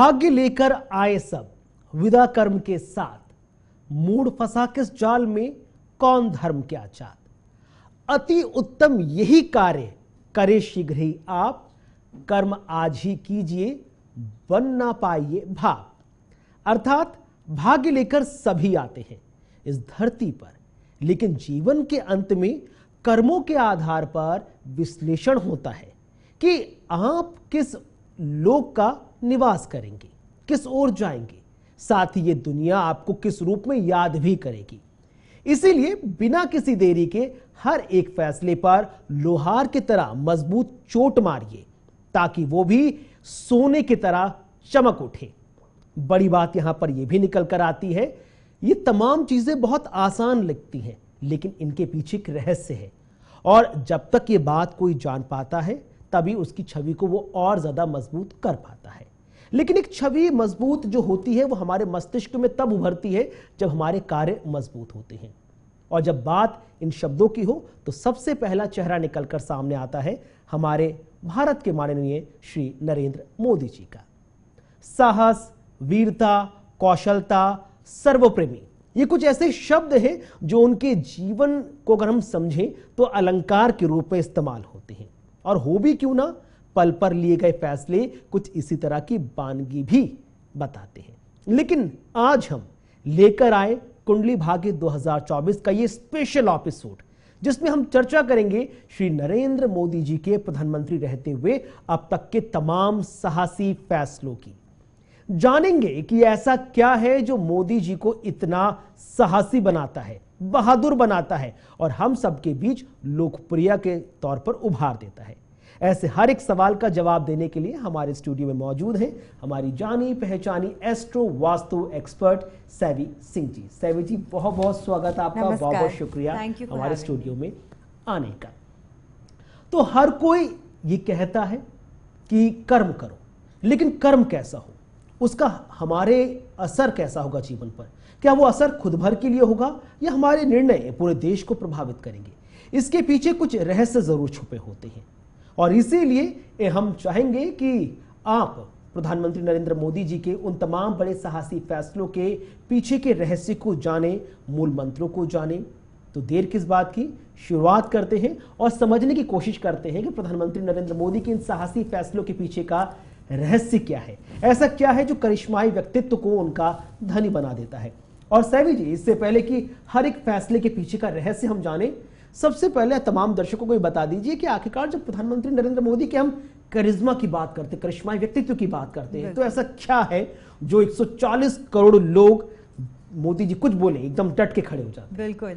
भाग्य लेकर आए सब विदा कर्म के साथ, मूड फंसा किस जाल में कौन धर्म के आचार। अति उत्तम यही कार्य करे शीघ्र ही आप, कर्म आज ही कीजिए बन ना पाइए भाव। अर्थात भाग्य लेकर सभी आते हैं इस धरती पर, लेकिन जीवन के अंत में कर्मों के आधार पर विश्लेषण होता है कि आप किस लोक का निवास करेंगे, किस ओर जाएंगे, साथ ही ये दुनिया आपको किस रूप में याद भी करेगी। इसीलिए बिना किसी देरी के हर एक फैसले पर लोहार की तरह मजबूत चोट मारिए, ताकि वो भी सोने की तरह चमक उठे। बड़ी बात यहां पर यह भी निकल कर आती है, ये तमाम चीजें बहुत आसान लगती हैं, लेकिन इनके पीछे एक रहस्य है, और जब तक ये बात कोई जान पाता है तभी उसकी छवि को वो और ज्यादा मजबूत कर पाता है। लेकिन एक छवि मजबूत जो होती है वो हमारे मस्तिष्क में तब उभरती है जब हमारे कार्य मजबूत होते हैं। और जब बात इन शब्दों की हो तो सबसे पहला चेहरा निकलकर सामने आता है हमारे भारत के माननीय श्री नरेंद्र मोदी जी का। साहस, वीरता, कौशलता, सर्वप्रेमी, ये कुछ ऐसे शब्द हैं जो उनके जीवन को अगर हम समझें तो अलंकार के रूप में इस्तेमाल होते हैं। और हो भी क्यों ना, पल पर लिए गए फैसले कुछ इसी तरह की बानगी भी बताते हैं। लेकिन आज हम लेकर आए कुंडली भाग्य 2024 का ये स्पेशल एपिसोड, जिसमें हम चर्चा करेंगे श्री नरेंद्र मोदी जी के प्रधानमंत्री रहते हुए अब तक के तमाम साहसी फैसलों की। जानेंगे कि ऐसा क्या है जो मोदी जी को इतना साहसी बनाता है, बहादुर बनाता है और हम सबके बीच लोकप्रिय के तौर पर उभार देता है। ऐसे हर एक सवाल का जवाब देने के लिए हमारे स्टूडियो में मौजूद हैं हमारी जानी पहचानी एस्ट्रो वास्तु एक्सपर्ट सैवी सिंह जी। सैवी जी, बहुत बहुत स्वागत आपका, बहुत बहुत शुक्रिया हमारे स्टूडियो में आने का। तो हर कोई ये कहता है कि कर्म करो, लेकिन कर्म कैसा हो, उसका हमारे असर कैसा होगा जीवन पर, क्या वो असर खुद भर के लिए होगा या हमारे निर्णय पूरे देश को प्रभावित करेंगे। इसके पीछे कुछ रहस्य जरूर छुपे होते हैं, और इसीलिए हम चाहेंगे कि आप प्रधानमंत्री नरेंद्र मोदी जी के उन तमाम बड़े साहसी फैसलों के पीछे के रहस्य को जाने, मूल मंत्रों को जाने। तो देर किस बात की, शुरुआत करते हैं और समझने की कोशिश करते हैं कि प्रधानमंत्री नरेंद्र मोदी के इन साहसी फैसलों के पीछे का रहस्य क्या है, ऐसा क्या है जो करिश्माई व्यक्तित्व को उनका धनी बना देता है। और सैवी जी, इससे पहले कि हर एक फैसले के पीछे का रहस्य हम जाने, सबसे पहले तमाम दर्शकों को बता दीजिए कि आखिरकार जब प्रधानमंत्री नरेंद्र मोदी के हम करिश्मा की बात करते, करिश्माई व्यक्तित्व की बात करते हैं, तो ऐसा क्या है जो 140 करोड़ लोग मोदी जी कुछ बोले एकदम डट के खड़े हो जाते। बिल्कुल,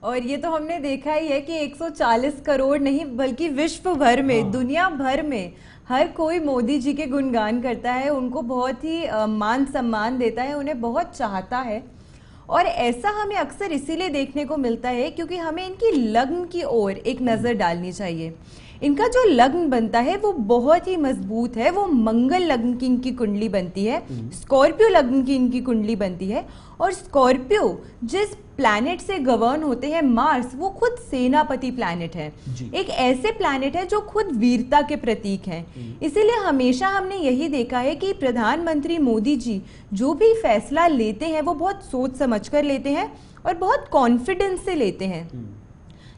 और ये तो हमने देखा ही है कि 140 करोड़ नहीं बल्कि विश्व भर में, दुनिया भर में हर कोई मोदी जी के गुणगान करता है, उनको बहुत ही मान सम्मान देता है, उन्हें बहुत चाहता है। और ऐसा हमें अक्सर इसीलिए देखने को मिलता है क्योंकि हमें इनकी लग्न की ओर एक नज़र डालनी चाहिए। इनका जो लग्न बनता है वो बहुत ही मजबूत है, वो मंगल लग्न की इनकी कुंडली बनती है, स्कॉर्पियो लग्न की इनकी कुंडली बनती है। और स्कॉर्पियो जिस प्लैनेट से गवर्न होते हैं, मार्स, वो खुद सेनापति प्लैनेट है, एक ऐसे प्लैनेट है जो खुद वीरता के प्रतीक हैं। इसीलिए हमेशा हमने यही देखा है कि प्रधानमंत्री मोदी जी जो भी फैसला लेते हैं वो बहुत सोच समझ कर लेते हैं और बहुत कॉन्फिडेंस से लेते हैं।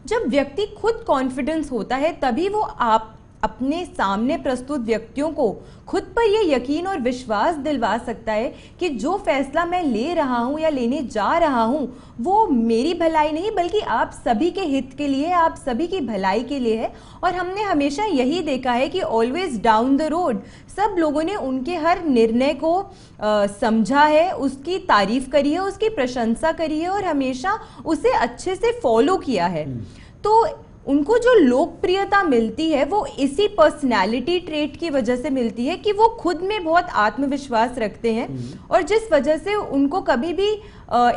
जब व्यक्ति खुद कॉन्फिडेंस होता है तभी वो आप अपने सामने प्रस्तुत व्यक्तियों को खुद पर यह यकीन और विश्वास दिलवा सकता है कि जो फैसला मैं ले रहा हूं या लेने जा रहा हूं वो मेरी भलाई नहीं बल्कि आप सभी के हित के लिए, आप सभी की भलाई के लिए है। और हमने हमेशा यही देखा है कि ऑलवेज डाउन द रोड सब लोगों ने उनके हर निर्णय को समझा है, उसकी तारीफ करी है, उसकी प्रशंसा करी है और हमेशा उसे अच्छे से फॉलो किया है। तो उनको जो लोकप्रियता मिलती है वो इसी पर्सनैलिटी ट्रेट की वजह से मिलती है कि वो खुद में बहुत आत्मविश्वास रखते हैं, और जिस वजह से उनको कभी भी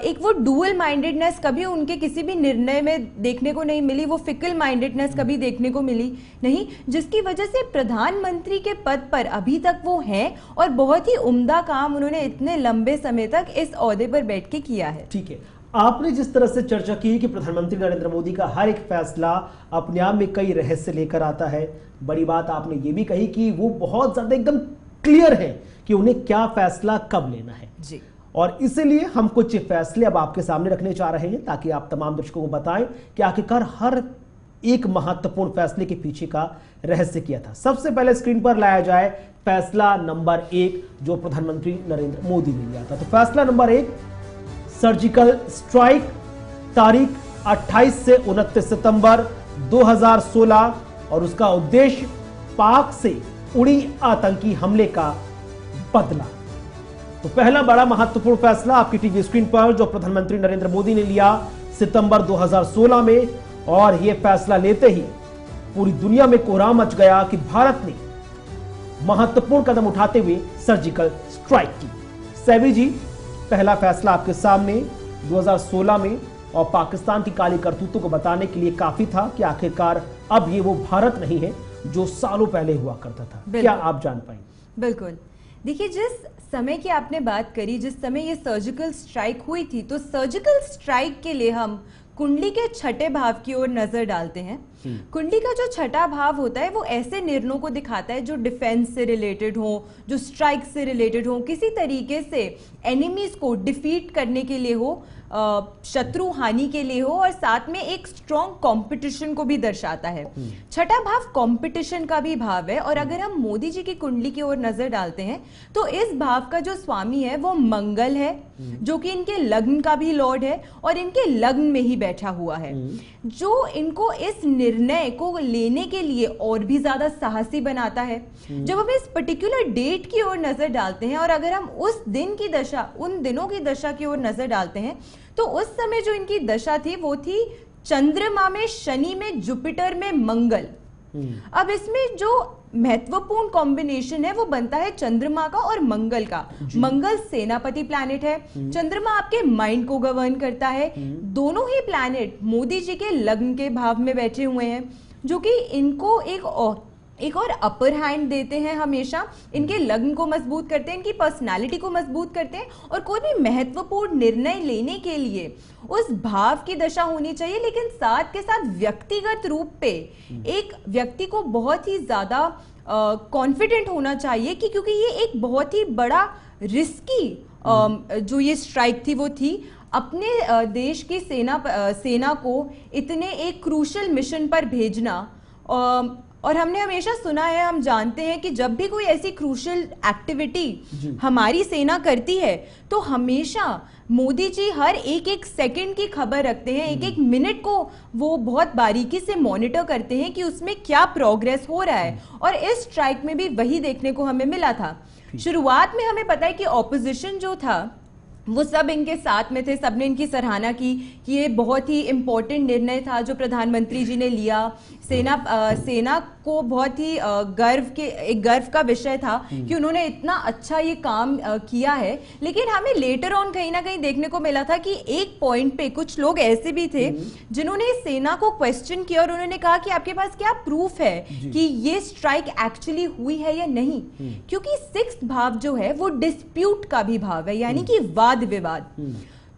एक वो डुअल माइंडेडनेस कभी उनके किसी भी निर्णय में देखने को नहीं मिली, वो फिकल माइंडेडनेस कभी देखने को मिली नहीं, जिसकी वजह से प्रधानमंत्री के पद पर अभी तक वो हैं और बहुत ही उम्दा काम उन्होंने इतने लंबे समय तक इस ओहदे पर बैठ के किया है। ठीक है, आपने जिस तरह से चर्चा की कि प्रधानमंत्री नरेंद्र मोदी का हर एक फैसला अपने आप में कई रहस्य लेकर आता है, बड़ी बात आपने ये भी कही कि वो बहुत ज्यादा एकदम क्लियर हैं कि उन्हें क्या फैसला कब लेना है जी। और इसीलिए हम कुछ फैसले अब आपके सामने रखने जा रहे हैं ताकि आप तमाम दर्शकों को बताएं कि आखिरकार हर एक महत्वपूर्ण फैसले के पीछे का रहस्य क्या था। सबसे पहले स्क्रीन पर लाया जाए फैसला नंबर 1 जो प्रधानमंत्री नरेंद्र मोदी ने लिया था। तो फैसला नंबर 1, सर्जिकल स्ट्राइक, तारीख 28 से 29 सितंबर 2016 और उसका उद्देश्य पाक से उड़ी आतंकी हमले का बदला। तो पहला बड़ा महत्वपूर्ण फैसला आपकी टीवी स्क्रीन पर जो प्रधानमंत्री नरेंद्र मोदी ने लिया सितंबर 2016 में, और यह फैसला लेते ही पूरी दुनिया में कोहराम मच गया कि भारत ने महत्वपूर्ण कदम उठाते हुए सर्जिकल स्ट्राइक की। सेवी जी, पहला फैसला आपके सामने 2016 में और पाकिस्तान की काली करतूतों को बताने के लिए काफी था कि आखिरकार अब ये वो भारत नहीं है जो सालों पहले हुआ करता था। क्या आप जान पाएंगे? बिल्कुल। देखिए, जिस समय की आपने बात करी, जिस समय ये सर्जिकल स्ट्राइक हुई थी, तो सर्जिकल स्ट्राइक के लिए हम कुंडली के छठे भाव की ओर नजर डालते हैं। कुंडली का जो छठा भाव होता है वो ऐसे निर्णयों को दिखाता है जो डिफेंस से रिलेटेड हो, जो स्ट्राइक से रिलेटेड हो, किसी तरीके से एनिमीज को डिफीट करने के लिए हो, शत्रु हानि के लिए हो, और साथ में एक स्ट्रॉन्ग कंपटीशन को भी दर्शाता है। छठा भाव कंपटीशन का भी भाव है। और अगर हम मोदी जी की कुंडली की ओर नजर डालते हैं तो इस भाव का जो स्वामी है वो मंगल है, जो कि इनके लग्न का भी लॉर्ड है और इनके लग्न में ही बैठा हुआ है, जो इनको इस निर्णय को लेने के लिए और भी ज्यादा साहसी बनाता है। जब हम इस पर्टिकुलर डेट की ओर नजर डालते हैं और अगर हम उस दिन की दशा, उन दिनों की दशा की ओर नजर डालते हैं, तो उस समय जो इनकी दशा थी वो थी चंद्रमा में शनि में जुपिटर में मंगल। अब इसमें जो महत्वपूर्ण कॉम्बिनेशन है वो बनता है चंद्रमा का और मंगल का। मंगल सेनापति प्लैनेट है, चंद्रमा आपके माइंड को गवर्न करता है। दोनों ही प्लैनेट मोदी जी के लग्न के भाव में बैठे हुए हैं, जो कि इनको एक और अपर हैंड देते हैं, हमेशा इनके लग्न को मजबूत करते हैं, इनकी पर्सनालिटी को मजबूत करते हैं। और कोई भी महत्वपूर्ण निर्णय लेने के लिए उस भाव की दशा होनी चाहिए, लेकिन साथ के साथ व्यक्तिगत रूप पे एक व्यक्ति को बहुत ही ज्यादा कॉन्फिडेंट होना चाहिए कि क्योंकि ये एक बहुत ही बड़ा रिस्की जो ये स्ट्राइक थी वो थी अपने देश की सेना को इतने एक क्रूशल मिशन पर भेजना। और हमने हमेशा सुना है, हम जानते हैं कि जब भी कोई ऐसी क्रूशल एक्टिविटी हमारी सेना करती है तो हमेशा मोदी जी हर एक एक सेकंड की खबर रखते हैं, एक एक मिनट को वो बहुत बारीकी से मॉनिटर करते हैं कि उसमें क्या प्रोग्रेस हो रहा है। और इस स्ट्राइक में भी वही देखने को हमें मिला था। शुरुआत में हमें पता है कि ऑपोजिशन जो था वो सब इनके साथ में थे, सबने इनकी सराहना की कि ये बहुत ही इंपॉर्टेंट निर्णय था जो प्रधानमंत्री जी ने लिया। सेना को बहुत ही गर्व का विषय था कि उन्होंने इतना अच्छा ये काम किया है। लेकिन हमें लेटर ऑन कहीं ना कहीं देखने को मिला था कि एक पॉइंट पे कुछ लोग ऐसे भी थे जिन्होंने सेना को क्वेश्चन किया और उन्होंने कहा कि आपके पास क्या प्रूफ है कि ये स्ट्राइक एक्चुअली हुई है या नहीं, क्योंकि सिक्स्थ भाव जो है वो डिस्प्यूट का भी भाव है, यानी कि वाद विवाद।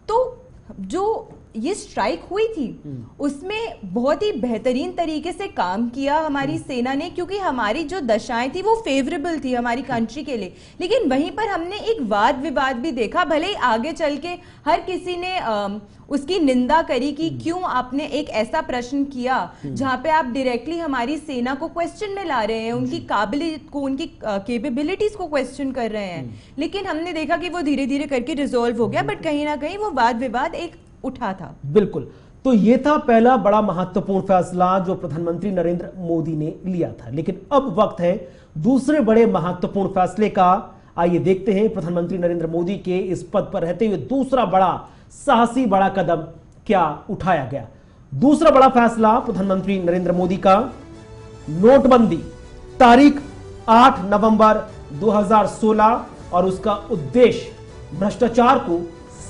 तो जो ये स्ट्राइक हुई थी उसमें बहुत ही बेहतरीन तरीके से काम किया हमारी सेना ने, क्योंकि हमारी जो दशाएं थी वो फेवरेबल थी हमारी कंट्री के लिए। लेकिन वहीं पर हमने एक वाद विवाद भी देखा, भले ही आगे चल के हर किसी ने उसकी निंदा करी कि क्यों आपने एक ऐसा प्रश्न किया जहां पे आप डायरेक्टली हमारी सेना को क्वेश्चन में ला रहे हैं, उनकी काबिलियत को, उनकी कैपेबिलिटीज को क्वेश्चन कर रहे हैं। लेकिन हमने देखा कि वो धीरे धीरे करके रिजॉल्व हो गया, बट कहीं ना कहीं वो वाद विवाद एक उठा था। बिल्कुल। तो ये था पहला बड़ा महत्वपूर्ण फैसला जो प्रधानमंत्री नरेंद्र मोदी ने लिया था। लेकिन अब वक्त है दूसरे बड़े महत्वपूर्ण फैसले का। आइए देखते हैं प्रधानमंत्री नरेंद्र मोदी के इस पद पर रहते हुए दूसरा बड़ा साहसी बड़ा कदम क्या उठाया गया। दूसरा बड़ा फैसला प्रधानमंत्री नरेंद्र मोदी का, नोटबंदी, तारीख 8 नवंबर 2016 और उसका उद्देश्य भ्रष्टाचार को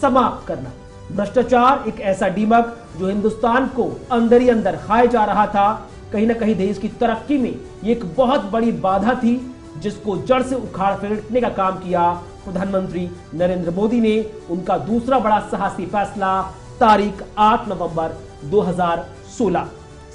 समाप्त करना। भ्रष्टाचार एक ऐसा दीमक जो हिंदुस्तान को अंदर ही अंदर खाए जा रहा था, कहीं ना कहीं देश की तरक्की में ये एक बहुत बड़ी बाधा थी, जिसको जड़ से उखाड़ फेंकने का काम किया प्रधानमंत्री नरेंद्र मोदी ने। उनका दूसरा बड़ा साहसी फैसला, तारीख 8 नवंबर 2016।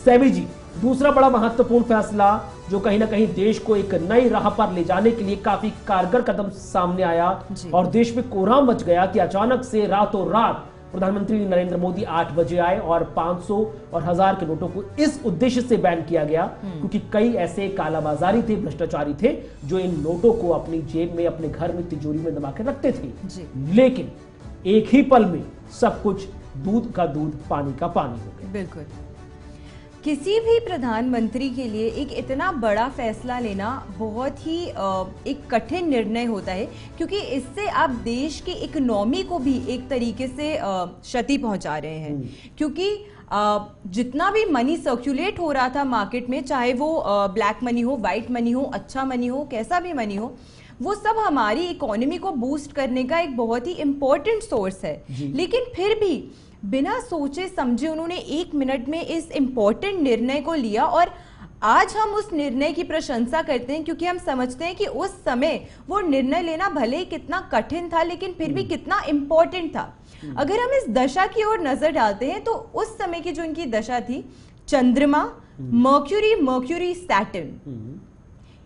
सेवी जी, दूसरा बड़ा महत्वपूर्ण फैसला जो कहीं ना कहीं देश को एक नई राह पर ले जाने के लिए काफी कारगर कदम सामने आया और देश में कोहराम मच गया कि अचानक से रातों रात प्रधानमंत्री नरेंद्र मोदी 8 बजे आए और 500 और 1000 के नोटों को इस उद्देश्य से बैन किया गया क्योंकि कई ऐसे कालाबाजारी थे, भ्रष्टाचारी थे जो इन नोटों को अपनी जेब में, अपने घर में, तिजोरी में दबा के रखते थे। लेकिन एक ही पल में सब कुछ दूध का दूध, पानी का पानी हो गया। बिल्कुल, किसी भी प्रधानमंत्री के लिए एक इतना बड़ा फैसला लेना बहुत ही एक कठिन निर्णय होता है, क्योंकि इससे आप देश की इकोनॉमी को भी एक तरीके से क्षति पहुंचा रहे हैं। क्योंकि जितना भी मनी सर्कुलेट हो रहा था मार्केट में, चाहे वो ब्लैक मनी हो, वाइट मनी हो, अच्छा मनी हो, कैसा भी मनी हो, वो सब हमारी इकोनॉमी को बूस्ट करने का एक बहुत ही इंपॉर्टेंट सोर्स है। लेकिन फिर भी बिना सोचे समझे उन्होंने 1 मिनट में इस इम्पोर्टेंट निर्णय को लिया और आज हम उस निर्णय की प्रशंसा करते हैं, क्योंकि हम समझते हैं कि उस समय वो निर्णय लेना भले ही कितना कठिन था, लेकिन फिर भी कितना इम्पोर्टेंट था। अगर हम इस दशा की ओर नजर डालते हैं तो उस समय की जो इनकी दशा थी, चंद्रमा, मर्क्यूरी, सैटर्न,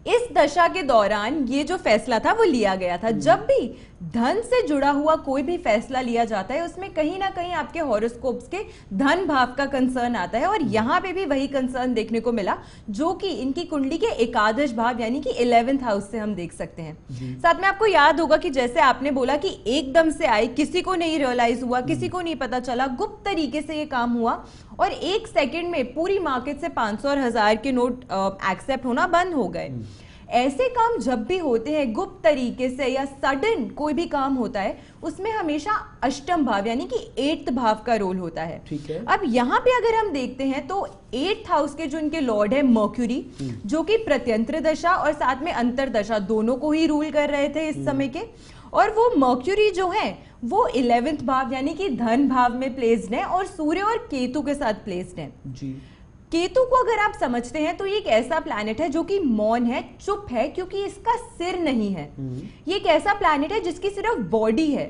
इस दशा के दौरान ये जो फैसला था वो लिया गया था। जब भी धन से जुड़ा हुआ कोई भी फैसला लिया जाता है उसमें कहीं ना कहीं आपके हॉरोस्कोप्स के धन भाव का कंसर्न आता है, और यहाँ पे भी वही कंसर्न देखने को मिला जो कि इनकी कुंडली के एकादश भाव यानी कि 11th हाउस से हम देख सकते हैं। साथ में आपको याद होगा कि जैसे आपने बोला कि एकदम से आई, किसी को नहीं रियलाइज हुआ, किसी को नहीं पता चला, गुप्त तरीके से ये काम हुआ और 1 सेकेंड में पूरी मार्केट से 500 और 1000 के नोट एक्सेप्ट होना बंद हो गए। ऐसे काम जब भी होते हैं गुप्त तरीके से या सडन कोई भी काम होता है, उसमें हमेशा अष्टम भाव यानी कि 8th भाव का रोल होता है। ठीक है। अब यहाँ पे अगर हम देखते हैं तो 8th हाउस के जो इनके लॉर्ड है मर्क्यूरी, जो कि प्रत्यंत्र दशा और साथ में अंतर दशा दोनों को ही रूल कर रहे थे इस समय के, और वो मर्क्यूरी जो है वो 11th भाव यानी कि धन भाव में प्लेस्ड है और सूर्य और केतु के साथ प्लेस्ड है। जी। केतु को अगर आप समझते हैं तो ये एक ऐसा प्लैनेट है जो कि मौन है, चुप है, क्योंकि इसका सिर नहीं है। ये एक ऐसा प्लैनेट है जिसकी सिर्फ बॉडी है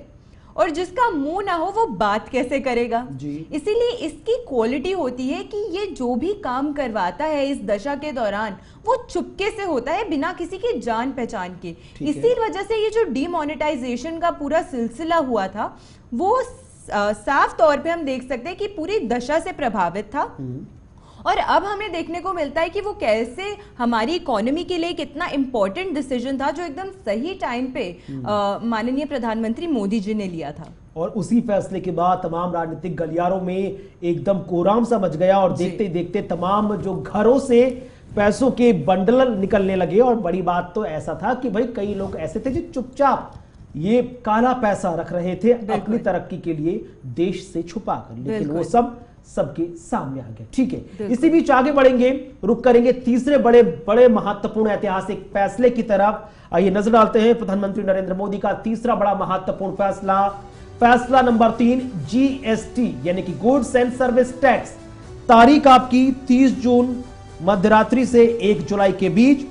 और जिसका मुंह ना हो वो बात कैसे करेगा। इसीलिए इसकी क्वालिटी होती है कि ये जो भी काम करवाता है इस दशा के दौरान वो चुपके से होता है, बिना किसी की जान पहचान के। इसी वजह से ये जो डीमोनेटाइजेशन का पूरा सिलसिला हुआ था वो साफ तौर पे हम देख सकते हैं कि पूरी दशा से प्रभावित था। और अब हमें देखने को मिलता है कि वो कैसे हमारी इकोनॉमी के लिए कितना इंपॉर्टेंट डिसीजन था जो एकदम सही टाइम पे माननीय प्रधानमंत्री मोदी जी ने लिया था। और उसी फैसले के बाद तमाम राजनीतिक गलियारों में एकदम कोहराम सा मच गया और देखते देखते तमाम जो घरों से पैसों के बंडल निकलने लगे। और बड़ी बात तो ऐसा था कि भाई कई लोग ऐसे थे जो चुपचाप ये काला पैसा रख रहे थे अपनी तरक्की के लिए देश से छुपा कर, लेकिन वो सब सबके सामने आ गया। ठीक है, इसी बीच आगे बढ़ेंगे, रुक करेंगे तीसरे बड़े बड़े महत्वपूर्ण ऐतिहासिक फैसले की तरफ। आइए नजर डालते हैं प्रधानमंत्री नरेंद्र मोदी का तीसरा बड़ा महत्वपूर्ण फैसला, फैसला नंबर 3, जीएसटी यानी कि गुड्स एंड सर्विस टैक्स। तारीख आपकी 30 जून मध्यरात्रि से 1 जुलाई के बीच,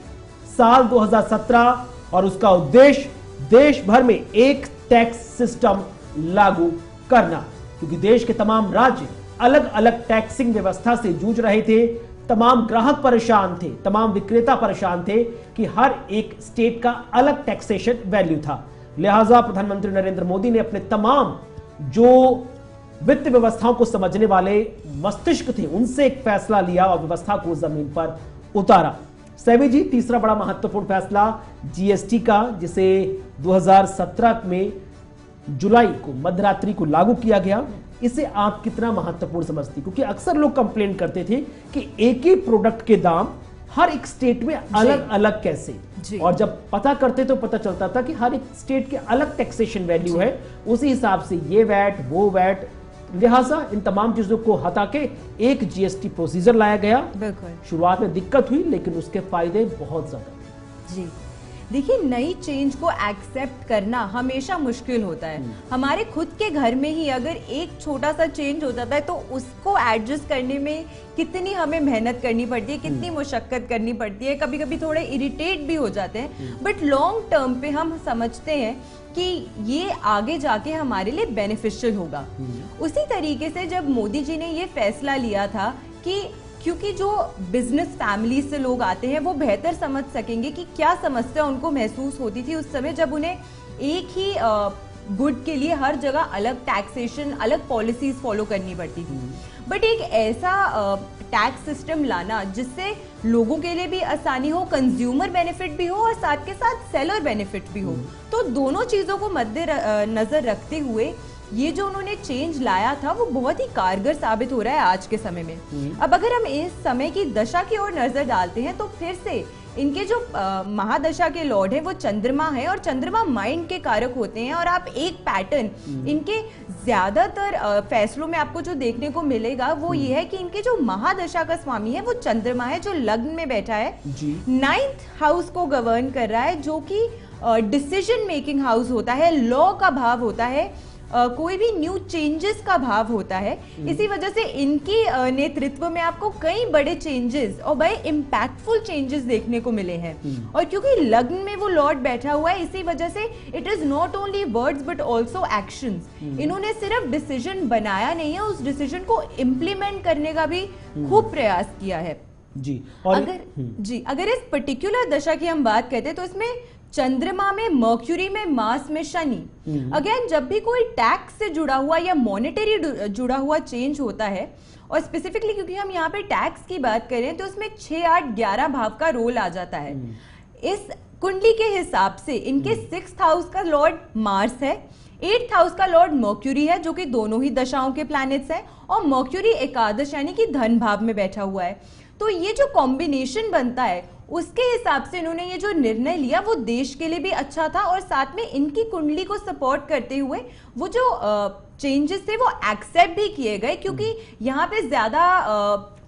साल 2017, और उसका उद्देश्य देश भर में एक टैक्स सिस्टम लागू करना, क्योंकि देश के तमाम राज्य अलग अलग टैक्सिंग व्यवस्था से जूझ रहे थे। तमाम ग्राहक परेशान थे, तमाम विक्रेता परेशान थे कि हर एक स्टेट का अलग टैक्सेशन वैल्यू था। लिहाजा प्रधानमंत्री नरेंद्र मोदी ने अपने तमाम जो वित्त व्यवस्थाओं को समझने वाले मस्तिष्क थे उनसे एक फैसला लिया और व्यवस्था को जमीन पर उतारा। सेबी जी, तीसरा बड़ा महत्वपूर्ण फैसला जीएसटी का, जिसे 2017 में जुलाई को मध्यरात्रि को लागू किया गया, इसे आप कितना महत्वपूर्ण समझती? क्योंकि अक्सर लोग कंप्लेन करते थे कि एक ही प्रोडक्ट के दाम हर एक स्टेट में अलग अलग कैसे, और जब पता करते तो पता चलता था कि हर एक स्टेट के अलग टैक्सेशन वैल्यू है, उसी हिसाब से ये वैट वो वैट। लिहाजा इन तमाम चीजों को हटा के एक जीएसटी प्रोसीजर लाया गया। शुरुआत में दिक्कत हुई लेकिन उसके फायदे बहुत ज्यादा। जी देखिए, नई चेंज को एक्सेप्ट करना हमेशा मुश्किल होता है। हमारे खुद के घर में ही अगर एक छोटा सा चेंज हो जाता है तो उसको एडजस्ट करने में कितनी हमें मेहनत करनी पड़ती है, कितनी मुशक्कत करनी पड़ती है, कभी कभी थोड़े इरिटेट भी हो जाते हैं, बट लॉन्ग टर्म पे हम समझते हैं कि ये आगे जाके हमारे लिए बेनिफिशियल होगा। उसी तरीके से जब मोदी जी ने ये फैसला लिया था कि क्योंकि जो बिजनेस फैमिली से लोग आते हैं वो बेहतर समझ सकेंगे कि क्या समस्या उनको महसूस होती थी उस समय जब उन्हें एक ही गुड के लिए हर जगह अलग टैक्सेशन, अलग पॉलिसीज फॉलो करनी पड़ती थी। बट एक ऐसा टैक्स सिस्टम लाना जिससे लोगों के लिए भी आसानी हो, कंज्यूमर बेनिफिट भी हो और साथ के साथ सेलर बेनिफिट भी हो, तो दोनों चीजों को मद्देनजर रखते हुए ये जो उन्होंने चेंज लाया था वो बहुत ही कारगर साबित हो रहा है आज के समय में। अब अगर हम इस समय की दशा की ओर नजर डालते हैं तो फिर से इनके जो महादशा के लॉर्ड हैं वो चंद्रमा है और चंद्रमा माइंड के कारक होते हैं। और आप एक पैटर्न इनके ज्यादातर फैसलों में आपको जो देखने को मिलेगा वो ये है कि इनके जो महादशा का स्वामी है वो चंद्रमा है, जो लग्न में बैठा है, 9th हाउस को गवर्न कर रहा है, जो कि डिसीजन मेकिंग हाउस होता है, लॉ का भाव होता है, कोई भी न्यू चेंजेस का भाव होता है। इसी वजह से इनकी नेतृत्व में आपको कई बड़े चेंजेस और बड़े इम्पैक्टफुल चेंजेस देखने को मिले हैं। और क्योंकि लग्न में वो लॉर्ड बैठा हुआ है, इसी वजह से it is not only words but also actions. इन्होंने सिर्फ डिसीजन बनाया नहीं है, उस डिसीजन को इम्प्लीमेंट करने का भी खूब प्रयास किया है जी। और अगर इस पर्टिकुलर दशा की हम बात करते हैं तो इसमें चंद्रमा में, मर्क्यूरी में, मार्स में शनि। अगेन जब भी कोई टैक्स से जुड़ा हुआ या मॉनेटरी जुड़ा हुआ चेंज होता है, और स्पेसिफिकली क्योंकि हम यहाँ पे टैक्स की बात करें तो उसमें 6, 8, 11 भाव का रोल आ जाता है। इस कुंडली के हिसाब से इनके 6th हाउस का लॉर्ड मार्स है, 8th हाउस का लॉर्ड मर्क्यूरी है, जो कि दोनों ही दशाओं के प्लैनेट्स हैं, और मर्क्यूरी एकादश यानी कि धन भाव में बैठा हुआ है। तो ये जो कॉम्बिनेशन बनता है उसके हिसाब से इन्होंने ये जो निर्णय लिया वो देश के लिए भी अच्छा था, और साथ में इनकी कुंडली को सपोर्ट करते हुए वो जो चेंजेस थे वो एक्सेप्ट भी किए गए, क्योंकि यहाँ पे ज्यादा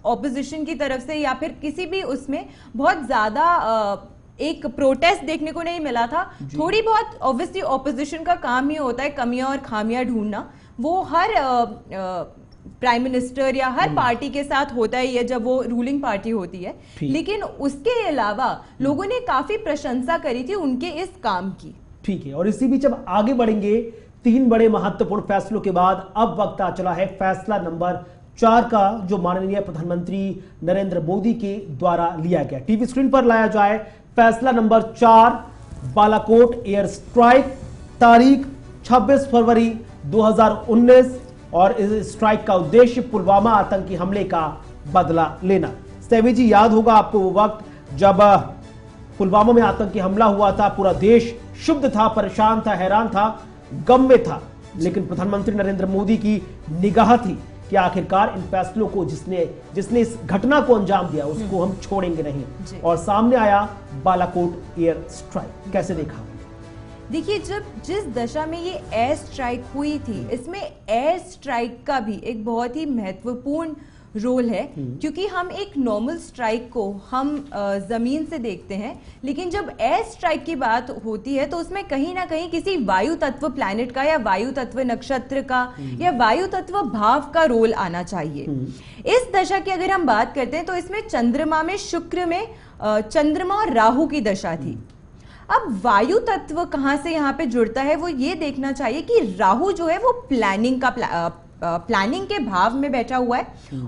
ऑपोजिशन की तरफ से या फिर किसी भी उसमें बहुत ज्यादा एक प्रोटेस्ट देखने को नहीं मिला था। थोड़ी बहुत ऑब्वियसली ऑपोजिशन का काम ही होता है कमियां और खामियां ढूंढना, वो हर प्राइम मिनिस्टर या हर पार्टी के साथ होता ही है जब वो रूलिंग पार्टी होती है। लेकिन उसके अलावा लोगों ने काफी प्रशंसा करी थी उनके इस काम की। ठीक है, और इसी बीच अब आगे बढ़ेंगे 3 बड़े महत्वपूर्ण फैसलों के बाद अब वक्त आ चला है फैसला नंबर 4 का, जो माननीय प्रधानमंत्री नरेंद्र मोदी के द्वारा लिया गया। टीवी स्क्रीन पर लाया जाए फैसला नंबर 4, बालाकोट एयर स्ट्राइक, तारीख 26 फरवरी 2019, और इस स्ट्राइक का उद्देश्य पुलवामा आतंकी हमले का बदला लेना। सेवी जी, याद होगा आपको वो वक्त जब पुलवामा में आतंकी हमला हुआ था, पूरा देश क्षुब्ध था, परेशान था, हैरान था, गम में था, लेकिन प्रधानमंत्री नरेंद्र मोदी की निगाह थी कि आखिरकार इन फैसलों को जिसने इस घटना को अंजाम दिया उसको हम छोड़ेंगे नहीं, और सामने आया बालाकोट एयर स्ट्राइक। कैसे देखा? देखिए, जब जिस दशा में ये एयर स्ट्राइक हुई थी, इसमें एयर स्ट्राइक का भी एक बहुत ही महत्वपूर्ण रोल है, क्योंकि हम एक नॉर्मल स्ट्राइक को हम जमीन से देखते हैं, लेकिन जब एयर स्ट्राइक की बात होती है तो उसमें कहीं ना कहीं किसी वायु तत्व प्लैनेट का या वायु तत्व नक्षत्र का या वायु तत्व भाव का रोल आना चाहिए। इस दशा की अगर हम बात करते हैं तो इसमें चंद्रमा में, शुक्र में चंद्रमा और राहु की दशा थी। अब वायु तत्व कहां से यहाँ पे जुड़ता है वो ये देखना चाहिए कि राहु जो है वो प्लानिंग के भाव में बैठा हुआ है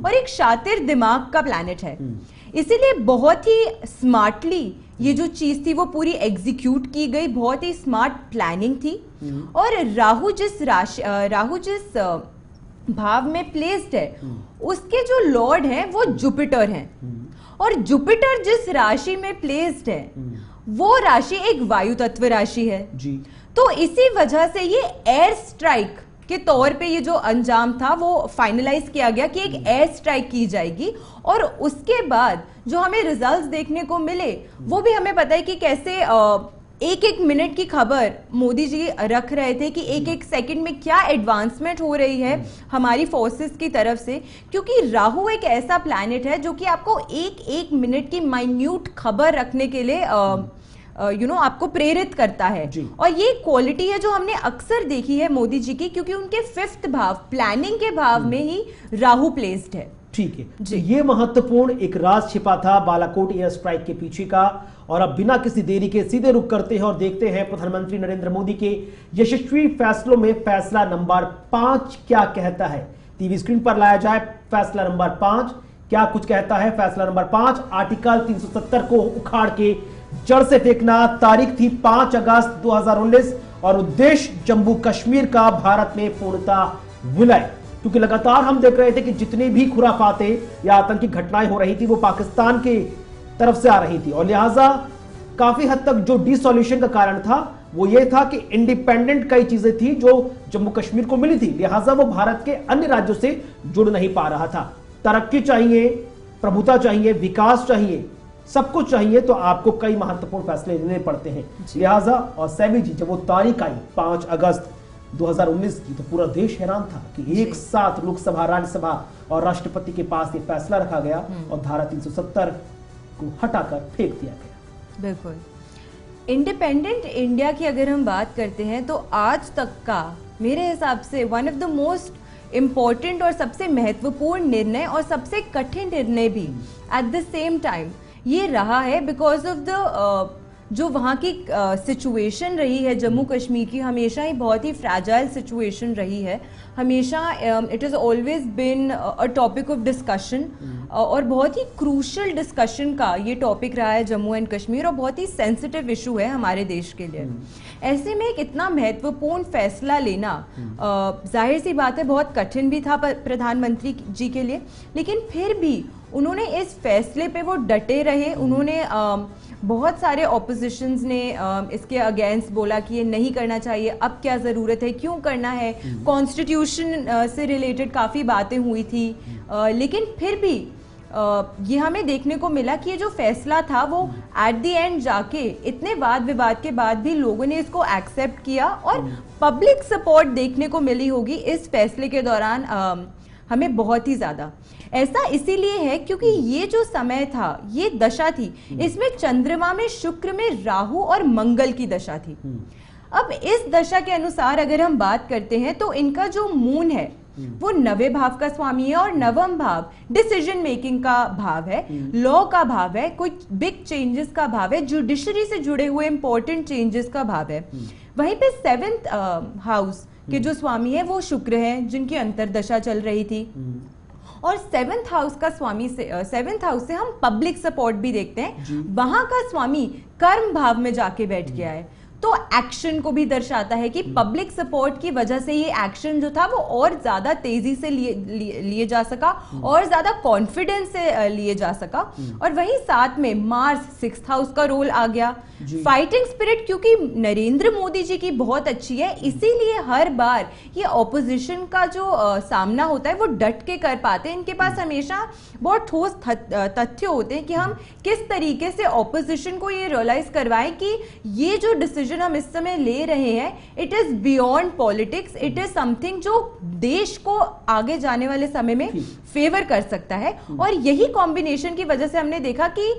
और एक शातिर दिमाग का प्लैनेट है, इसीलिए बहुत ही स्मार्टली ये जो चीज थी वो पूरी एग्जीक्यूट की गई, बहुत ही स्मार्ट प्लानिंग थी। और राहु जिस भाव में प्लेस्ड है उसके जो लॉर्ड हैं वो जुपिटर हैं, और जुपिटर जिस राशि में प्लेस्ड है वो राशि एक वायु तत्व राशि है जी। तो इसी वजह से ये एयर स्ट्राइक के तौर पे ये जो अंजाम था वो फाइनलाइज किया गया कि एक एयर स्ट्राइक की जाएगी, और उसके बाद जो हमें रिजल्ट्स देखने को मिले वो भी हमें पता है कि कैसे एक एक मिनट की खबर मोदी जी रख रहे थे कि एक एक सेकंड में क्या एडवांसमेंट हो रही है हमारी फोर्सेस की तरफ से, क्योंकि राहु एक ऐसा प्लैनेट है जो कि आपको एक एक मिनट की माइन्यूट खबर रखने के लिए आपको प्रेरित करता है। और ये क्वालिटी है जो हमने अक्सर देखी है मोदी जी की, क्योंकि उनके 5th भाव, प्लानिंग के भाव में ही राहु प्लेस्ड है। ठीक है जी। ये महत्वपूर्ण एक राज छिपा था बालाकोट एयर स्ट्राइक के पीछे का, और अब बिना किसी देरी के सीधे रुख करते हैं और देखते हैं प्रधानमंत्री नरेंद्र मोदी के यशस्वी फैसलों में फैसला नंबर 5 क्या कहता है। टीवी स्क्रीन पर लाया जाए फैसला नंबर 5, क्या कुछ कहता है फैसला नंबर 5? आर्टिकल 370 को उखाड़ के जड़ से फेंकना। तारीख थी 5 अगस्त 2019 और उद्देश्य जम्मू कश्मीर का भारत में पूर्णता विलय। क्योंकि लगातार हम देख रहे थे कि जितनी भी खुराफातें या आतंकी घटनाएं हो रही थी वो पाकिस्तान की तरफ से आ रही थी और लिहाजा काफी हद तक जो डिसॉल्यूशन का कारण था वो ये था कि इंडिपेंडेंट कई चीजें थी जो जम्मू कश्मीर को मिली थी, लिहाजा वो भारत के अन्य राज्यों से जुड़ नहीं पा रहा था। तरक्की चाहिए, प्रभुता चाहिए, विकास चाहिए, सब कुछ चाहिए तो आपको कई महत्वपूर्ण फैसले लेने पड़ते हैं। लिहाजा और सेबी जी जब वो तारीख आई 5 अगस्त 2019 की तो पूरा देश हैरान था कि एक साथ लोकसभा, राज्यसभा और राष्ट्रपति के पास ये फैसला रखा गया और धारा 370 को हटाकर फेंक दिया गया। बिल्कुल। इंडिपेंडेंट इंडिया की अगर हम बात करते हैं तो आज तक का मेरे हिसाब से one of the most important और सबसे महत्वपूर्ण निर्णय और सबसे कठिन निर्णय भी एट द सेम टाइम ये रहा है, बिकॉज ऑफ द जो वहाँ की सिचुएशन रही है जम्मू कश्मीर की, हमेशा ही बहुत ही फ्रैजाइल सिचुएशन रही है। हमेशा it is always been a topic of discussion और बहुत ही क्रूशल डिस्कशन का ये टॉपिक रहा है जम्मू एंड कश्मीर और बहुत ही सेंसिटिव इशू है हमारे देश के लिए। ऐसे में एक इतना महत्वपूर्ण फैसला लेना जाहिर सी बात है बहुत कठिन भी था प्रधानमंत्री जी के लिए, लेकिन फिर भी उन्होंने इस फैसले पे वो डटे रहे। उन्होंने बहुत सारे ऑपोजिशंस ने इसके अगेंस्ट बोला कि ये नहीं करना चाहिए, अब क्या ज़रूरत है, क्यों करना है, कॉन्स्टिट्यूशन से रिलेटेड काफ़ी बातें हुई थी, लेकिन फिर भी ये हमें देखने को मिला कि ये जो फैसला था वो एट द एंड जाके इतने वाद विवाद के बाद भी लोगों ने इसको एक्सेप्ट किया और पब्लिक सपोर्ट देखने को मिली होगी इस फैसले के दौरान हमें बहुत ही ज़्यादा। ऐसा इसीलिए है क्योंकि ये जो समय था, ये दशा थी, इसमें चंद्रमा में, शुक्र में राहु और मंगल की दशा थी। अब इस दशा के अनुसार अगर हम बात करते हैं तो इनका जो मून है वो 9वें भाव का स्वामी है और 9वां भाव डिसीजन मेकिंग का भाव है, लॉ का भाव है, कोई बिग चेंजेस का भाव है, जुडिशरी से जुड़े हुए इंपॉर्टेंट चेंजेस का भाव है। वहीं पे 7th हाउस के जो स्वामी है वो शुक्र है जिनकी अंतरदशा चल रही थी और 7th हाउस का स्वामी से 7th हाउस से हम पब्लिक सपोर्ट भी देखते हैं, वहां का स्वामी कर्म भाव में जाके बैठ गया है तो एक्शन को भी दर्शाता है कि पब्लिक सपोर्ट की वजह से ये एक्शन जो था वो और ज्यादा तेजी से लिए जा सका और ज्यादा कॉन्फिडेंस से लिए जा सका। और वहीं साथ में मार्स 6th हाउस का रोल आ गया। फाइटिंग स्पिरिट क्योंकि नरेंद्र मोदी जी की बहुत अच्छी है, इसीलिए हर बार ये ऑपोजिशन का जो सामना होता है वो डट के कर पाते हैं। इनके पास हमेशा बहुत ठोस तथ्य होते हैं कि हम किस तरीके से ऑपोजिशन को ये रियलाइज करवाएं कि ये जो डिसीजन हम इस समय ले रहे हैं it is beyond politics, it is something जो देश को आगे जाने वाले समय में फेवर कर सकता है। और यही कॉम्बिनेशन की वजह से हमने देखा कि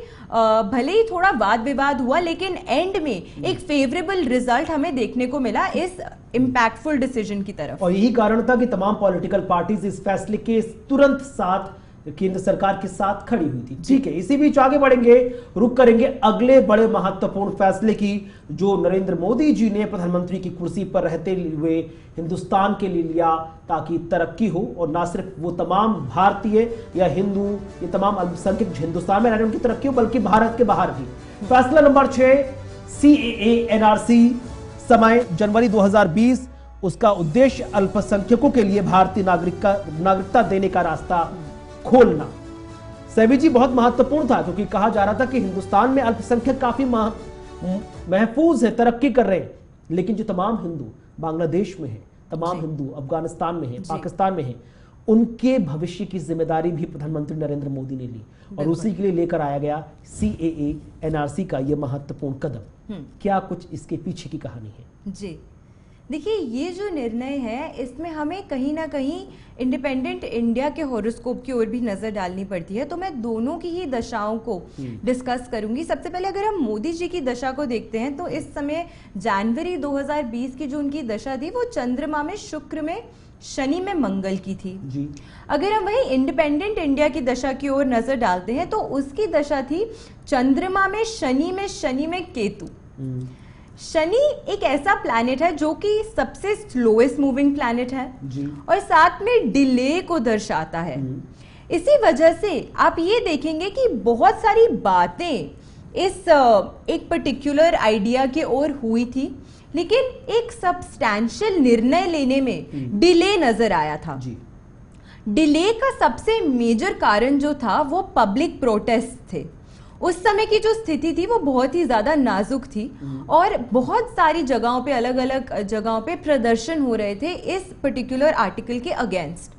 भले ही थोड़ा वाद विवाद हुआ लेकिन एंड में एक फेवरेबल रिजल्ट हमें देखने को मिला इस इंपैक्टफुल डिसीजन की तरफ। और यही कारण था कि तमाम पॉलिटिकल पार्टीज इस फैसले के तुरंत साथ केंद्र सरकार के साथ खड़ी हुई थी। ठीक है, इसी बीच आगे बढ़ेंगे, रुक करेंगे अगले बड़े महत्वपूर्ण फैसले की जो नरेंद्र मोदी जी ने प्रधानमंत्री की कुर्सी पर रहते हुए हिंदुस्तान के लिए लिया ताकि तरक्की हो और ना सिर्फ वो तमाम भारतीय या हिंदू, ये तमाम अल्पसंख्यक हिंदुस्तान में रहने उनकी तरक्की हो बल्कि भारत के बाहर भी। फैसला नंबर 6 CAA NRC, समय जनवरी 2020। उसका उद्देश्य अल्पसंख्यकों के लिए भारतीय नागरिकता देने का रास्ता खोलना। सेबी जी बहुत महत्वपूर्ण था क्योंकि कहा जा रहा था कि हिंदुस्तान में अल्पसंख्यक काफी महफूज है, तरक्की कर रहे हैं, लेकिन जो तमाम हिंदू बांग्लादेश में है, तमाम हिंदू अफगानिस्तान में है, पाकिस्तान में है, उनके भविष्य की जिम्मेदारी भी प्रधानमंत्री नरेंद्र मोदी ने ली और उसी के लिए लेकर आया गया CAA NRC का यह महत्वपूर्ण कदम। क्या कुछ इसके पीछे की कहानी है? जी देखिए, ये जो निर्णय है इसमें हमें कहीं ना कहीं इंडिपेंडेंट इंडिया के हॉरोस्कोप की ओर भी नजर डालनी पड़ती है, तो मैं दोनों की ही दशाओं को डिस्कस करूंगी। सबसे पहले अगर हम मोदी जी की दशा को देखते हैं तो इस समय जनवरी 2020 की जो उनकी दशा थी वो चंद्रमा में, शुक्र में, शनि में, मंगल की थी जी। अगर हम वही इंडिपेंडेंट इंडिया की दशा की ओर नजर डालते हैं तो उसकी दशा थी चंद्रमा में, शनि में केतु। शनि एक ऐसा प्लैनेट है जो कि सबसे स्लोएस्ट मूविंग प्लैनेट है जी। और साथ में डिले को दर्शाता है। इसी वजह से आप ये देखेंगे कि बहुत सारी बातें इस एक पर्टिकुलर आइडिया की ओर हुई थी, लेकिन एक सब्सटैंशियल निर्णय लेने में डिले नजर आया था। जी। डिले का सबसे मेजर कारण जो था वो पब्लिक प्रोटेस्ट थे। उस समय की जो स्थिति थी वो बहुत ही ज्यादा नाजुक थी और बहुत सारी जगहों पे, अलग अलग जगहों पे प्रदर्शन हो रहे थे इस पर्टिकुलर आर्टिकल के अगेंस्ट,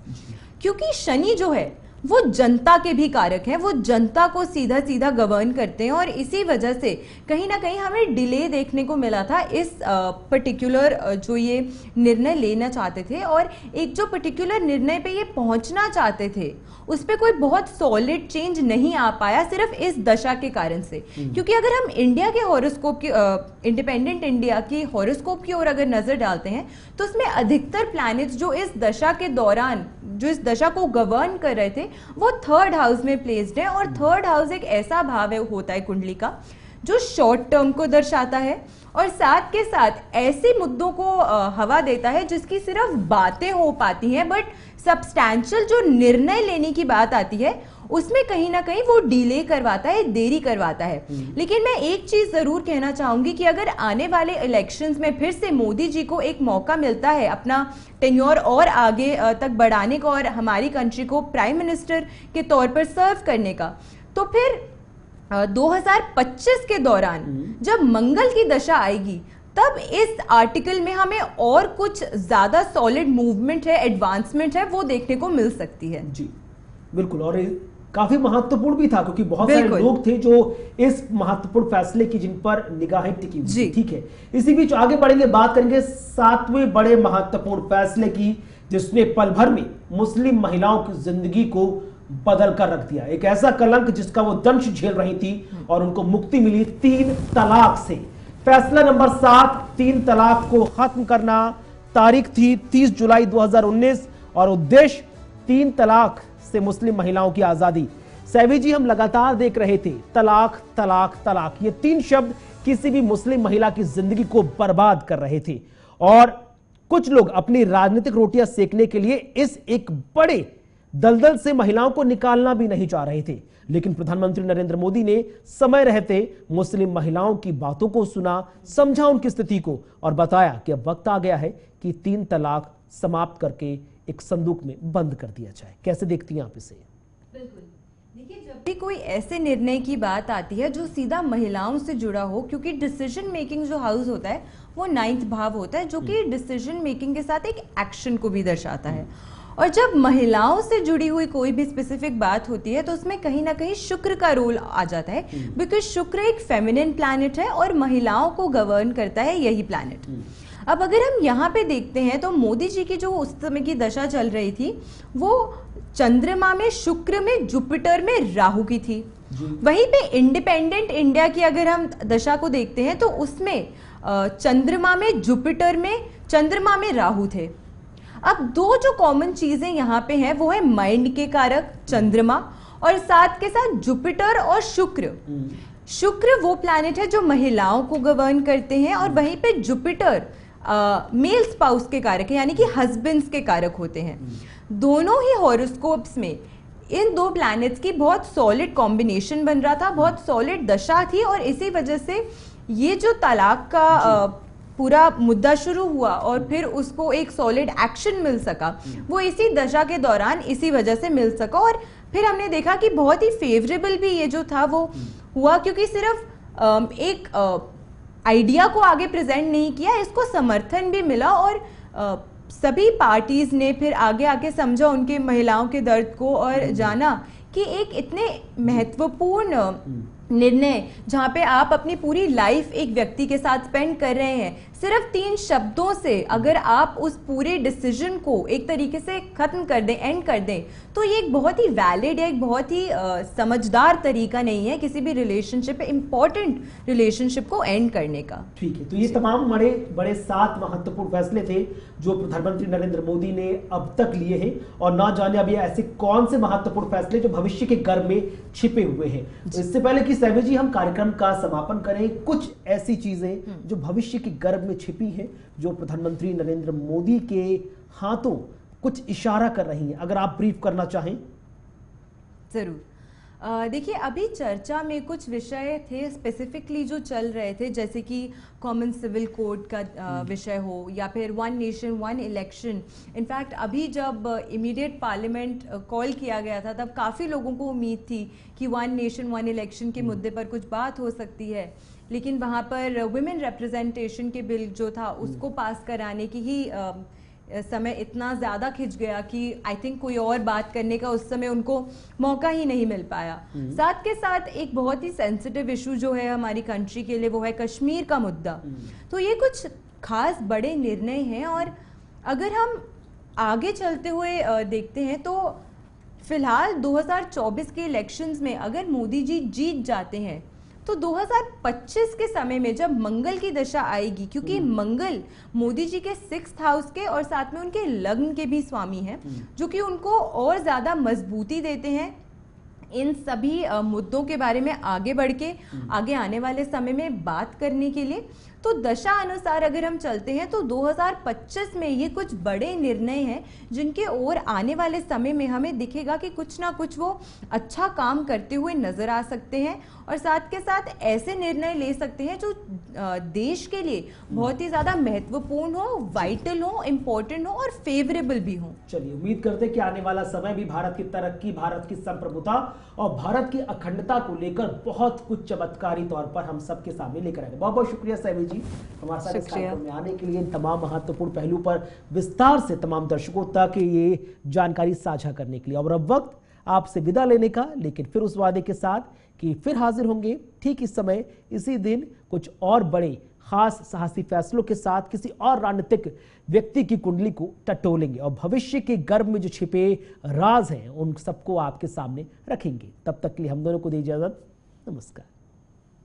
क्योंकि शनि जो है वो जनता के भी कारक हैं, वो जनता को सीधा सीधा गवर्न करते हैं और इसी वजह से कहीं ना कहीं हमें डिले देखने को मिला था इस पर्टिकुलर जो ये निर्णय लेना चाहते थे और एक जो पर्टिकुलर निर्णय पे ये पहुंचना चाहते थे उस पर कोई बहुत सॉलिड चेंज नहीं आ पाया, सिर्फ इस दशा के कारण से। क्योंकि अगर हम इंडिया के हॉरोस्कोप की, इंडिपेंडेंट इंडिया की हॉरोस्कोप की ओर अगर नजर डालते हैं तो उसमें अधिकतर प्लैनेट्स जो इस दशा के दौरान, जो इस दशा को गवर्न कर रहे थे, वो थर्ड हाउस में प्लेस्ड है। और थर्ड हाउस एक ऐसा भाव होता है कुंडली का जो शॉर्ट टर्म को दर्शाता है और साथ के साथ ऐसे मुद्दों को हवा देता है जिसकी सिर्फ बातें हो पाती हैं, बट सब्सटैंशियल जो निर्णय लेने की बात आती है उसमें कहीं ना कहीं वो डिले करवाता है, देरी करवाता है। लेकिन मैं एक चीज जरूर कहना चाहूंगी कि अगर आने वाले इलेक्शंस में फिर से मोदी जी को एक मौका मिलता है अपना टेन्योर और आगे तक बढ़ाने का और हमारी कंट्री को प्राइम मिनिस्टर के तौर पर सर्व करने का, तो फिर 2025 के दौरान जब मंगल की दशा आएगी तब इस आर्टिकल में हमें और कुछ ज्यादा सॉलिड मूवमेंट है, एडवांसमेंट है, वो देखने को मिल सकती है। जी बिल्कुल, और काफी महत्वपूर्ण भी था क्योंकि बहुत सारे लोग थे जो इस महत्वपूर्ण फैसले की जिन पर निगाहें टिकी हुई थी। ठीक है, इसी बीच आगे बढ़ेंगे, बात करेंगे 7वें बड़े महत्वपूर्ण फैसले की जिसने पल भर में मुस्लिम महिलाओं की जिंदगी को बदल कर रख दिया। एक ऐसा कलंक जिसका वो दंश झेल रही थी और उनको मुक्ति मिली 3 तलाक से। फैसला नंबर 7, 3 तलाक को खत्म करना। तारीख थी 30 जुलाई 2019 और उद्देश्य 3 तलाक से मुस्लिम महिलाओं की आजादी। सैवी जी, हम लगातार देख रहे थे तलाक तलाक तलाक, ये 3 शब्द किसी भी मुस्लिम महिला की जिंदगी को बर्बाद कर रहे थे और कुछ लोग अपनी राजनीतिक रोटियां सेकने के लिए इस एक बड़े दलदल से महिलाओं को निकालना भी नहीं चाह रहे थे। लेकिन प्रधानमंत्री नरेंद्र मोदी ने समय रहते मुस्लिम महिलाओं की बातों को सुना, समझा उनकी स्थिति को और बताया कि अब वक्त आ गया है कि 3 तलाक समाप्त करके एक संदूक में बंद कर दिया जाए। कैसे देखती हैं आप इसे? बिल्कुल, देखिए, जब भी कोई ऐसे निर्णय की बात आती है जो सीधा महिलाओं से जुड़ा हो, क्योंकि डिसीजन मेकिंग जो हाउस होता है वो 9th भाव होता है जो कि डिसीजन मेकिंग के साथ एक एक्शन को भी दर्शाता है। और जब महिलाओं से जुड़ी हुई कोई भी स्पेसिफिक बात होती है तो उसमें कहीं ना कहीं शुक्र का रोल आ जाता है, बिकॉज शुक्र एक फेमिनिन प्लैनेट है और महिलाओं को गवर्न करता है यही प्लैनेट। अब अगर हम यहाँ पे देखते हैं तो मोदी जी की जो उस समय की दशा चल रही थी वो चंद्रमा में, शुक्र में, जुपिटर में राहु की थी। वहीं पे इंडिपेंडेंट इंडिया की अगर हम दशा को देखते हैं तो उसमें चंद्रमा में, जुपिटर में, चंद्रमा में राहु थे। अब 2 जो कॉमन चीजें यहाँ पे हैं वो है माइंड के कारक चंद्रमा और साथ के साथ जुपिटर और शुक्र। शुक्र वो प्लैनेट है जो महिलाओं को गवर्न करते हैं और वहीं पे जुपिटर मेल स्पाउस के कारक है, यानी कि हस्बैंड्स के कारक होते हैं। दोनों ही हॉरोस्कोप्स में इन 2 प्लैनेट्स की बहुत सॉलिड कॉम्बिनेशन बन रहा था, बहुत सॉलिड दशा थी और इसी वजह से ये जो तलाक का पूरा मुद्दा शुरू हुआ और फिर उसको एक सॉलिड एक्शन मिल सका, वो इसी दशा के दौरान इसी वजह से मिल सका। और फिर हमने देखा कि बहुत ही फेवरेबल भी ये जो था वो हुआ, क्योंकि सिर्फ एक आइडिया को आगे प्रेजेंट नहीं किया, इसको समर्थन भी मिला और सभी पार्टीज ने फिर आगे आके समझा उनके महिलाओं के दर्द को और जाना कि एक इतने महत्वपूर्ण निर्णय जहाँ पे आप अपनी पूरी लाइफ एक व्यक्ति के साथ स्पेंड कर रहे हैं, सिर्फ 3 शब्दों से अगर आप उस पूरे डिसीजन को एक तरीके से खत्म कर दें, एंड कर दें, तो ये एक बहुत ही वैलिड या एक बहुत ही समझदार तरीका नहीं है किसी भी रिलेशनशिप, इंपॉर्टेंट रिलेशनशिप को एंड करने का। ठीक है, तो ये तमाम बड़े 7 महत्वपूर्ण फैसले थे जो प्रधानमंत्री नरेंद्र मोदी ने अब तक लिए हैं और ना जाने अब ये ऐसे कौन से महत्वपूर्ण फैसले जो भविष्य के गर्भ में छिपे हुए हैं। तो इससे पहले कि सैवी जी हम कार्यक्रम का समापन करें, कुछ ऐसी चीजें जो भविष्य के गर्भ में छिपी है जो प्रधानमंत्री नरेंद्र मोदी के हाथों कुछ इशारा कर रही है, अगर आप ब्रीफ करना चाहें। जरूर। देखिए, अभी चर्चा में कुछ विषय थे स्पेसिफिकली जो चल रहे थे, जैसे कि कॉमन सिविल कोड का विषय हो या फिर one nation one election. In fact अभी जब इमीडिएट पार्लियामेंट कॉल किया गया था तब काफ़ी लोगों को उम्मीद थी कि वन नेशन वन इलेक्शन के मुद्दे पर कुछ बात हो सकती है, लेकिन वहाँ पर वुमेन रिप्रेजेंटेशन के बिल जो था उसको पास कराने की ही समय इतना ज़्यादा खिंच गया कि आई थिंक कोई और बात करने का उस समय उनको मौका ही नहीं मिल पाया। साथ के साथ एक बहुत ही सेंसिटिव इशू जो है हमारी कंट्री के लिए वो है कश्मीर का मुद्दा। तो ये कुछ खास बड़े निर्णय हैं, और अगर हम आगे चलते हुए देखते हैं तो फिलहाल 2024 के इलेक्शंस में अगर मोदी जी जीत जाते हैं तो 2025 के समय में जब मंगल की दशा आएगी, क्योंकि मंगल मोदी जी के 6th हाउस के और साथ में उनके लग्न के भी स्वामी हैं, जो कि उनको और ज़्यादा मजबूती देते हैं इन सभी मुद्दों के बारे में आगे बढ़ के आगे आने वाले समय में बात करने के लिए। तो दशा अनुसार अगर हम चलते हैं तो 2025 में ये कुछ बड़े निर्णय हैं जिनके ओर आने वाले समय में हमें दिखेगा कि कुछ ना कुछ वो अच्छा काम करते हुए नजर आ सकते हैं, और साथ के साथ ऐसे निर्णय ले सकते हैं जो देश के लिए बहुत ही ज्यादा महत्वपूर्ण हो, वाइटल हो, इम्पोर्टेंट हो और फेवरेबल भी हो। चलिए, उम्मीद करते हैं कि आने वाला समय भी भारत की तरक्की, भारत की संप्रभुता और भारत की अखंडता को लेकर बहुत कुछ चमत्कारी तौर पर हम सबके सामने लेकर आएंगे। बहुत बहुत शुक्रिया सैवी जी हमारे साथ इस कार्यक्रम में आने के लिए, तमाम महत्वपूर्ण पहलू पर विस्तार से तमाम दर्शकों तक ये जानकारी साझा करने के लिए। और अब वक्त आपसे विदा लेने का, लेकिन फिर उस वादे के साथ कि फिर हाजिर होंगे ठीक इस समय इसी दिन कुछ और बड़े खास साहसी फैसलों के साथ, किसी और राजनीतिक व्यक्ति की कुंडली को टटोलेंगे और भविष्य के गर्भ में जो छिपे राज हैं उन सबको आपके सामने रखेंगे। तब तक के लिए हम दोनों को दीजिए इजाजत। नमस्कार।